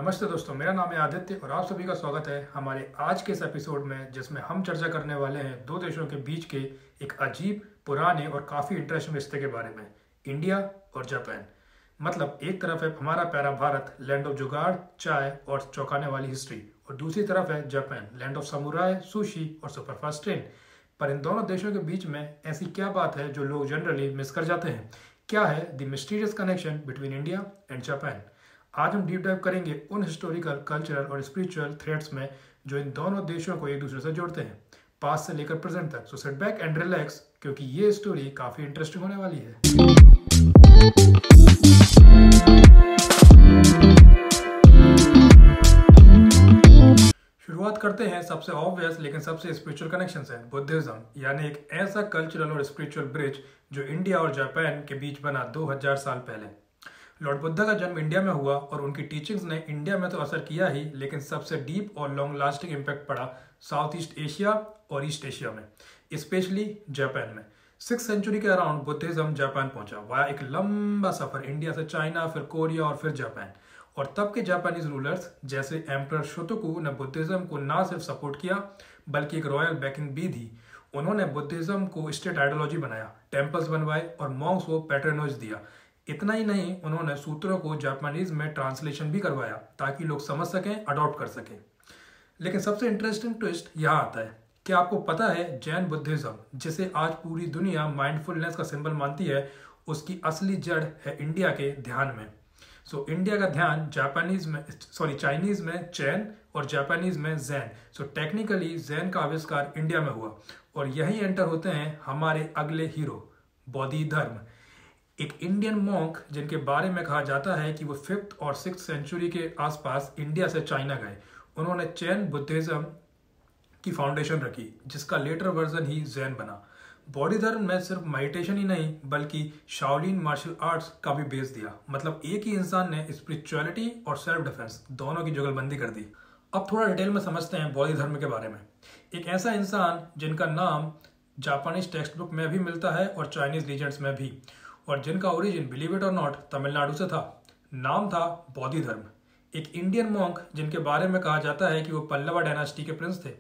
नमस्ते दोस्तों, मेरा नाम है आदित्य और आप सभी का स्वागत है हमारे आज के इस एपिसोड में, जिसमें हम चर्चा करने वाले हैं दो देशों के बीच के एक अजीब, पुराने और काफ़ी इंटरेस्टिंग रिश्ते के बारे में। इंडिया और जापान। मतलब एक तरफ है हमारा प्यारा भारत, लैंड ऑफ जुगाड़, चाय और चौंकाने वाली हिस्ट्री, और दूसरी तरफ है Japan, land of samurai, sushi और सुपरफास्ट ट्रेन। पर इन दोनों देशों के बीच में ऐसी क्या बात है जो लोग जनरली मिस कर जाते हैं? क्या है the mysterious connection between India and Japan? आज हम डीप डाइव करेंगे उन हिस्टोरिकल, कल्चरल और स्पिरिचुअल थ्रेड्स में जो इन दोनों देशों को एक दूसरे से जोड़ते हैं, पास्ट से लेकर प्रेजेंट तक। So sit back and relax, क्योंकि ये स्टोरी काफी इंटरेस्टिंग होने वाली है। शुरुआत करते हैं सबसे ऑब्वियस लेकिन सबसे स्पिरिचुअल कनेक्शन से, बुद्धिज्म, यानी एक ऐसा कल्चरल और स्पिरिचुअल ब्रिज जो इंडिया और जापान के बीच बना 2000 साल पहले। लॉर्ड बुद्धा का जन्म इंडिया में हुआ और उनकी टीचिंग्स ने इंडिया में तो असर किया ही, लेकिन सबसे डीप और लॉन्ग लास्टिंग इम्पैक्ट पड़ा साउथ ईस्ट एशिया और ईस्ट एशिया में, स्पेशली जापान में। 6th सेंचुरी के अराउंड बुद्धिज्म जापान पहुंचा वाया एक लंबा सफर, इंडिया से चाइना, फिर कोरिया और फिर जापान। और तब के जापानीज रूलर्स जैसे एम्परर शोतोकु ने बुद्धिज्म को ना सिर्फ सपोर्ट किया बल्कि एक रॉयल बैकिंग भी दी। उन्होंने बुद्धिज्म को स्टेट आइडियोलॉजी बनाया, टेम्पल्स बनवाए और मॉन्क्स को पैट्रोनेज दिया। इतना ही नहीं, उन्होंने सूत्रों को जापानीज में ट्रांसलेशन भी करवाया ताकि लोग समझ सकें, अडॉप्ट कर सकें। लेकिन सबसे इंटरेस्टिंग ट्विस्ट यहाँ आता है। क्या आपको पता है जैन बुद्धिज्म, जिसे आज पूरी दुनिया माइंडफुलनेस का सिंबल मानती है, उसकी असली जड़ है इंडिया के ध्यान में। इंडिया का ध्यान चाइनीज में चैन और जापानीज में जैन। टेक्निकली जैन का आविष्कार इंडिया में हुआ और यही एंटर होते हैं हमारे अगले हीरो, बौद्ध धर्म। एक इंडियन मॉन्क जिनके बारे में कहा जाता है कि वो 5th और 6th सेंचुरी के आसपास इंडिया से चाइना गए। उन्होंने चैन बुद्धिज्म की फाउंडेशन रखी, जिसका लेटर वर्जन ही जैन बना। बौद्ध धर्म में सिर्फ मेडिटेशन ही नहीं बल्कि शाओलिन मार्शल आर्ट्स का भी बेस दिया। मतलब एक ही इंसान ने स्पिरिचुअलिटी और सेल्फ डिफेंस दोनों की जुगलबंदी कर दी। अब थोड़ा डिटेल में समझते हैं बौद्ध धर्म के बारे में। एक ऐसा इंसान जिनका नाम जापानीज टेक्स्ट बुक में भी मिलता है और चाइनीज लीजेंड्स में भी, और जिनका ओरिजिन, बिलीव इट और नॉट, तमिलनाडु से था। नाम था बौद्ध धर्म। एक इंडियन मॉन्क जिनके बारे में कहा जाता है कि वो पल्लवा डायनास्टी के प्रिंस थे।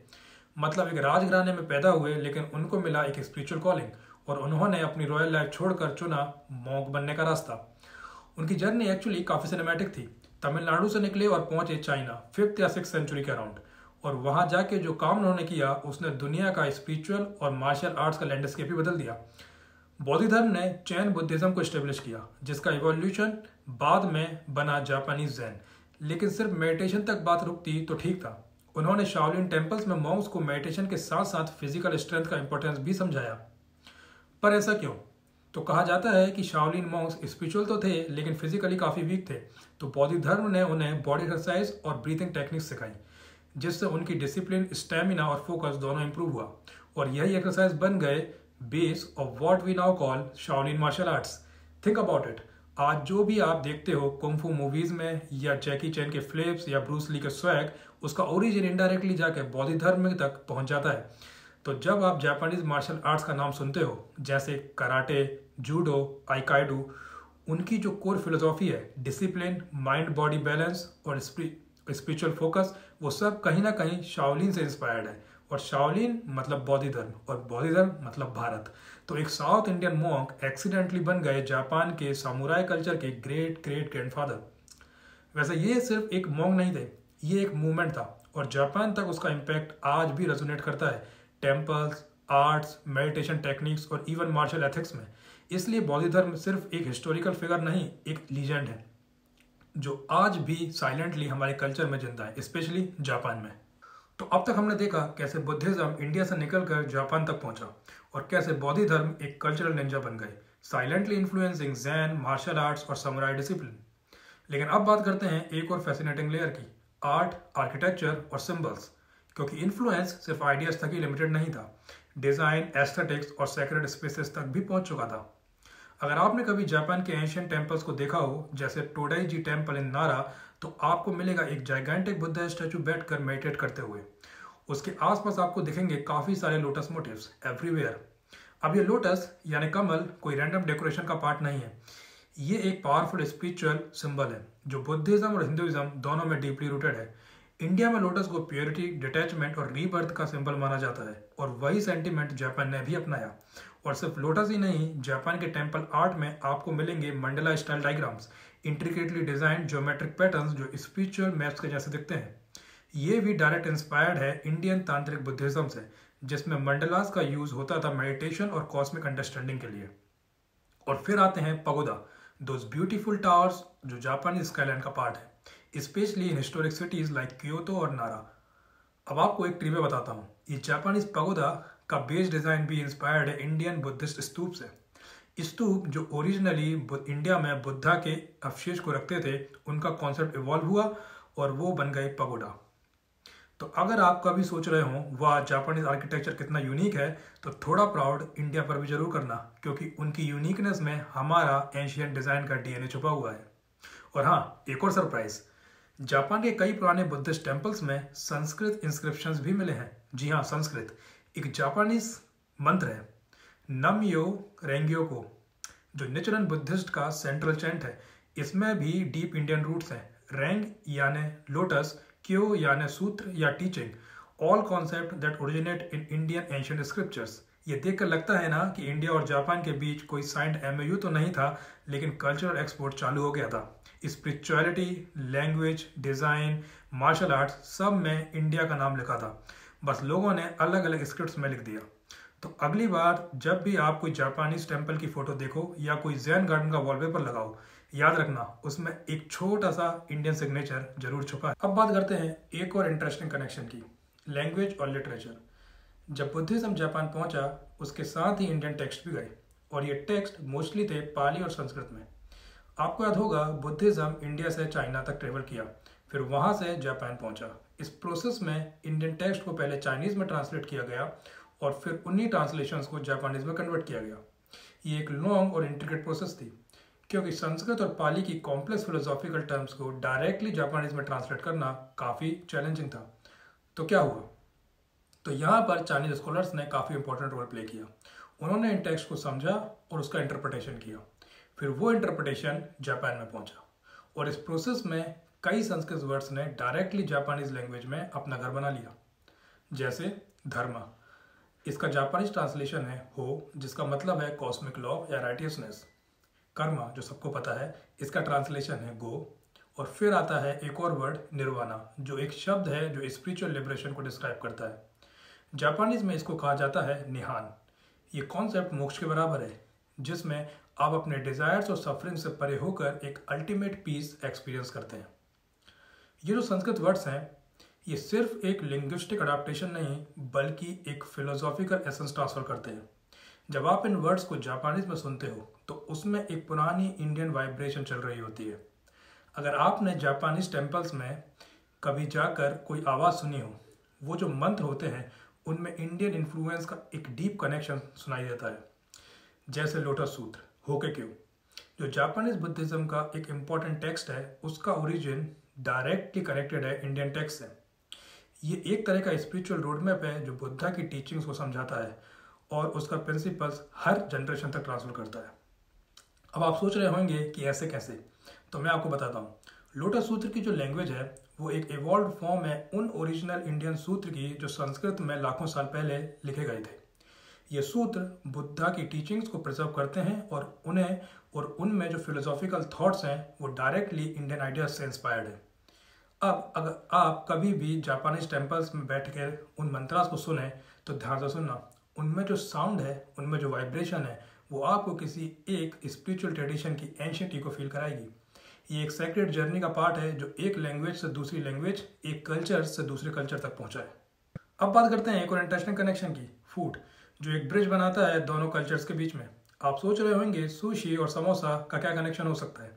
मतलब एक राजघराने में पैदा हुए, लेकिन उनको मिला एक स्पिरिचुअल कॉलिंग और उन्होंने अपनी रॉयल लाइफ छोड़कर चुना मॉन्क बनने का रास्ता। उनकी जर्नी एक्चुअली काफी सिनेमैटिक थी। तमिलनाडु से निकले और पहुंचे चाइना 5th या 6th सेंचुरी के अराउंड, और वहां जाके जो काम उन्होंने किया उसने दुनिया का स्पिरिचुअल और मार्शल आर्ट्स का लैंडस्केप ही बदल दिया। बौद्ध धर्म ने चैन बुद्धिज्म को एस्टेब्लिश किया, जिसका इवोल्यूशन बाद में बना जापानीज जैन। लेकिन सिर्फ मेडिटेशन तक बात रुकती तो ठीक था। उन्होंने शाओलिन टेम्पल्स में मॉन्क्स को मेडिटेशन के साथ साथ फिजिकल स्ट्रेंथ का इंपॉर्टेंस भी समझाया। पर ऐसा क्यों? तो कहा जाता है कि शाओलिन मॉन्क्स स्पिरिचुअल तो थे लेकिन फिजिकली काफी वीक थे, तो बौद्ध धर्म ने उन्हें बॉडी एक्सरसाइज और ब्रीथिंग टेक्निक्स सिखाई, जिससे उनकी डिसिप्लिन, स्टेमिना और फोकस दोनों इंप्रूव हुआ। और यही एक्सरसाइज बन गए base of what we now call Shaolin martial arts. Think about it, आज जो भी आप देखते हो कुंग-फू मूवीज में या जैकी चैन के फ्लिप्स या ब्रूस ली के स्वैग, उसका ओरिजिन इनडायरेक्टली जाके बौद्ध धर्म तक पहुंच जाता है। तो जब आप जापानीज मार्शल आर्ट्स का नाम सुनते हो, जैसे कराटे, जूडो, आइकाइडो, उनकी जो कोर फिलोसॉफी है, डिसिप्लिन, माइंड बॉडी बैलेंस और स्पिरिचुअल फोकस, वो सब कहीं ना कहीं शाओलिन से इंस्पायर्ड है। और शाओलिन मतलब बौद्ध धर्म और बौद्ध धर्म मतलब भारत। तो एक साउथ इंडियन मॉन्क एक्सीडेंटली बन गए जापान के सामुराई कल्चर के ग्रेट ग्रेट ग्रैंडफादर। वैसे ये सिर्फ एक मॉन्क नहीं थे, ये एक मूवमेंट था और जापान तक उसका इम्पैक्ट आज भी रेजोनेट करता है, टेम्पल्स, आर्ट्स, मेडिटेशन टेक्निक्स और इवन मार्शल एथिक्स में। इसलिए बौद्ध धर्म सिर्फ एक हिस्टोरिकल फिगर नहीं, एक लीजेंड है जो आज भी साइलेंटली हमारे कल्चर में जिंदा है, स्पेशली जापान में। तो अब तक हमने देखा कैसे बुद्धिज्म इंडिया से निकलकर जापान तक पहुंचा और कैसे बौद्ध धर्म एक कल्चरल निंजा बन गए, silently influencing Zen, martial arts और समुराई डिसिप्लिन। लेकिन अब बात करते हैं एक और फैसिनेटिंग लेयर की, आर्ट, आर्किटेक्चर और सिंबल्स। क्योंकि इन्फ्लुएंस सिर्फ आइडियाज तक ही लिमिटेड नहीं था, डिजाइन, एस्थेटिक्स और सेक्रेड स्पेसेस तक भी पहुंच चुका था। अगर आपने कभी जापान के एंशिएंट टेम्पल्स को देखा हो, जैसे टोडाई-जी टेम्पल इन नारा, तो आपको मिलेगा एक जाइगेंटिक बुद्धा स्टैचू बैठकर मेडिटेट करते हुए। उसके आसपास आपको दिखेंगे काफी सारे लोटस मोटिव्स एवरीवेयर। अब ये लोटस यानी कमल कोई रैंडम डेकोरेशन का पार्ट नहीं है, ये एक पावरफुल स्पिरिचुअल सिंबल है जो बुद्धिज्म और हिंदुइज्म दोनों में डीपली रूटेड है। इंडिया में लोटस को प्योरिटी, डिटैचमेंट और रीबर्थ का सिंबल माना जाता है और वही सेंटिमेंट जापान ने भी अपनाया। और सिर्फ लोटस ही नहीं, जापान के टेम्पल आर्ट में आपको मिलेंगे Mandla style diagrams, intricately designed geometric patterns जो स्पिरिचुअल मैप्स के जैसे दिखते हैं। ये भी डायरेक्ट इंस्पायर्ड है इंडियन तांत्रिक बुद्धिज्म से, जिसमें मंडलास का यूज होता था मेडिटेशन और कॉस्मिक अंडरस्टैंडिंग के लिए। और फिर आते हैं पगोडा, दोज ब्यूटीफुल टावर्स जो जापानी स्काईलाइन का पार्ट है, specially in historic cities like Kyoto और नारा। अब आपको एक ट्रिविया बताता हूँ, ये जापानीज पगोडा का बेस डिजाइन भी इंस्पायर्ड है इंडियन बुद्धिस्ट स्तूप से। स्तूप जो ओरिजिनली इंडिया में बुद्धा के अवशेष को रखते थे, उनका कॉन्सेप्ट इवॉल्व हुआ और वो बन गए पगोडा। तो अगर आप कभी सोच रहे हो वाह जापानीज आर्किटेक्चर कितना यूनिक है, तो थोड़ा प्राउड इंडिया पर भी जरूर करना, क्योंकि उनकी यूनिकनेस में हमारा एशियन डिजाइन का डीएनए छुपा हुआ है। और हाँ, एक और सरप्राइज, जापान के कई पुराने बुद्धिस्ट टेम्पल्स में संस्कृत इंस्क्रिप्शंस भी मिले हैं। जी हाँ, संस्कृत एक जापानीज मंत्र है, नमयो रेंग्योको, जो निचरन बुद्धिस्ट का सेंट्रल चैंट है। इसमें भी डीप इंडियन रूट्स हैं। रेंग यानी लोटस, क्यो यानी सूत्र या teaching, all concept that originate in Indian ancient scriptures. ये देखकर लगता है ना कि इंडिया और जापान के बीच कोई साइंड एमओयू तो नहीं था, लेकिन कल्चरल एक्सपोर्ट चालू हो गया था। Spirituality, language, design, martial arts, सब में इंडिया का नाम लिखा था, बस लोगों ने अलग अलग स्क्रिप्ट्स में लिख दिया। तो अगली बार जब भी आप कोई जापानीज टेम्पल की फोटो देखो या कोई जैन गार्डन का वॉलपेपर लगाओ, याद रखना उसमें एक छोटा सा इंडियन सिग्नेचर जरूर छुपा है। अब बात करते हैं एक और इंटरेस्टिंग कनेक्शन की, लैंग्वेज और लिटरेचर। जब बुद्धिज्म जापान पहुंचा, उसके साथ ही इंडियन टेक्स्ट भी गए, और ये टेक्स्ट मोस्टली थे पाली और संस्कृत में। आपको याद होगा बुद्धिज्म इंडिया से चाइना तक ट्रेवल किया, फिर वहां से जापान पहुंचा। इस प्रोसेस में इंडियन टेक्स्ट को पहले चाइनीज में ट्रांसलेट किया गया और फिर उन्हीं ट्रांसलेशंस को जापानीज में कन्वर्ट किया गया। ये एक लॉन्ग और इंट्रिकेट प्रोसेस थी, क्योंकि संस्कृत और पाली की कॉम्प्लेक्स फिलोसॉफिकल टर्म्स को डायरेक्टली जापानीज में ट्रांसलेट करना काफ़ी चैलेंजिंग था। तो क्या हुआ? तो यहाँ पर चाइनीज स्कॉलर्स ने काफ़ी इंपॉर्टेंट रोल प्ले किया। उन्होंने इन टेक्स्ट को समझा और उसका इंटरप्रिटेशन किया, फिर वो इंटरप्रिटेशन जापान में पहुंचा, और इस प्रोसेस में कई संस्कृत वर्ड्स ने डायरेक्टली जापानीज लैंग्वेज में अपना घर बना लिया। जैसे धर्मा, इसका जापानीज ट्रांसलेशन है हो, जिसका मतलब है कॉस्मिक लॉ या राइटियसनेस। कर्मा, जो सबको पता है, इसका ट्रांसलेशन है गो। और फिर आता है एक और वर्ड निर्वाणा, जो एक शब्द है जो स्पिरिचुअल लिबरेशन को डिस्क्राइब करता है। जापानीज में इसको कहा जाता है निहान। ये कॉन्सेप्ट मोक्ष के बराबर है, जिसमें आप अपने डिजायर्स और सफरिंग से परे होकर एक अल्टीमेट पीस एक्सपीरियंस करते हैं। ये जो संस्कृत वर्ड्स हैं, ये सिर्फ एक लिंग्विस्टिक अडाप्टेशन नहीं, बल्कि एक फिलोसॉफिकल एसेंस ट्रांसफर करते हैं। जब आप इन वर्ड्स को जापानीज में सुनते हो, तो उसमें एक पुरानी इंडियन वाइब्रेशन चल रही होती है। अगर आपने जापानीज टेम्पल्स में कभी जाकर कोई आवाज़ सुनी हो, वो जो मंत्र होते हैं उनमें इंडियन इन्फ्लुएंस का एक डीप कनेक्शन सुनाई देता है। जैसे लोटस सूत्र, होके क्यों, जो जापानीज बुद्धिज्म का एक इम्पॉर्टेंट टेक्स्ट है, उसका ओरिजिन डायरेक्टली कनेक्टेड है इंडियन टेक्स्ट से। ये एक तरह का स्पिरिचुअल रोडमैप है जो बुद्धा की टीचिंग्स को समझाता है और उसका प्रिंसिपल्स हर जनरेशन तक ट्रांसफर करता है। अब आप सोच रहे होंगे कि ऐसे कैसे, तो मैं आपको बताता हूँ। लोटस सूत्र की जो लैंग्वेज है, वो एक इवॉल्व फॉर्म है उन ओरिजिनल इंडियन सूत्र की जो संस्कृत में लाखों साल पहले लिखे गए थे। ये सूत्र बुद्धा की टीचिंग्स को प्रिजर्व करते हैं और उनमें जो फिलोसॉफिकल थॉट्स हैं वो डायरेक्टली इंडियन आइडियाज से इंस्पायर्ड है। अब अगर आप कभी भी जापानीज टेम्पल्स में बैठकर उन मंत्रास को सुने, तो ध्यान से सुनना, उनमें जो साउंड है, उनमें जो वाइब्रेशन है, वो आपको किसी एक स्पिरिचुअल ट्रेडिशन की एंशिएंट को फील कराएगी। ये एक सेक्रेड जर्नी का पार्ट है जो एक लैंग्वेज से दूसरी लैंग्वेज, एक कल्चर से दूसरे कल्चर तक पहुंचाए। अब बात करते हैं एक और इंटरेस्टिंग कनेक्शन की, फूड, जो एक ब्रिज बनाता है दोनों कल्चर्स के बीच में। आप सोच रहे होंगे सुशी और समोसा का क्या कनेक्शन हो सकता है,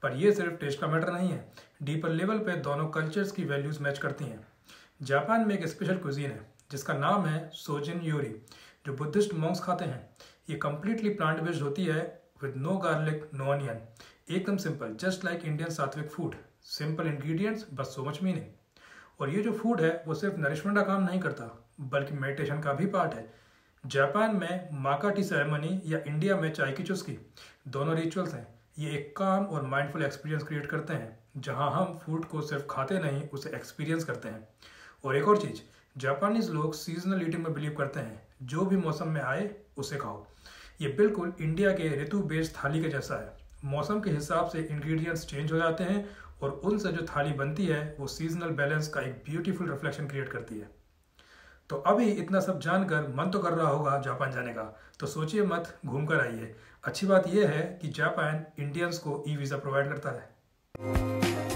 पर यह सिर्फ टेस्ट का मैटर नहीं है। डीपर लेवल पे दोनों कल्चर्स की वैल्यूज मैच करती हैं। जापान में एक स्पेशल कुजीन है जिसका नाम है सोजिन योरी, जो बुद्धिस्ट मॉन्क्स खाते हैं। ये कम्प्लीटली प्लांट बेस्ड होती है, with no garlic, no onion, एकदम simple, just like Indian sattvic food, simple ingredients बस सो मच मीनिंग। और ये जो फूड है वो सिर्फ नरिशमेंट का काम नहीं करता, बल्कि मेडिटेशन का भी पार्ट है। जापान में माका टी सेरेमनी या इंडिया में चाय की चुस्की, दोनों रिचुअल्स हैं ये एक काम और माइंडफुल एक्सपीरियंस क्रिएट करते हैं जहां हम फूड को सिर्फ खाते नहीं उसे एक्सपीरियंस करते हैं। और एक और चीज़, जापानीज लोग सीजनल ईटिंग में बिलीव करते हैं, जो भी मौसम में आए उसे खाओ। ये बिल्कुल इंडिया के ऋतु बेस्ड थाली के जैसा है। मौसम के हिसाब से इंग्रेडिएंट्स चेंज हो जाते हैं और उनसे जो थाली बनती है वो सीजनल बैलेंस का एक ब्यूटीफुल रिफ्लेक्शन क्रिएट करती है। तो अभी इतना सब जानकर मन तो कर रहा होगा जापान जाने का, तो सोचिए मत, घूम कर आइए। अच्छी बात यह है कि जापान इंडियंस को ई वीज़ा प्रोवाइड करता है।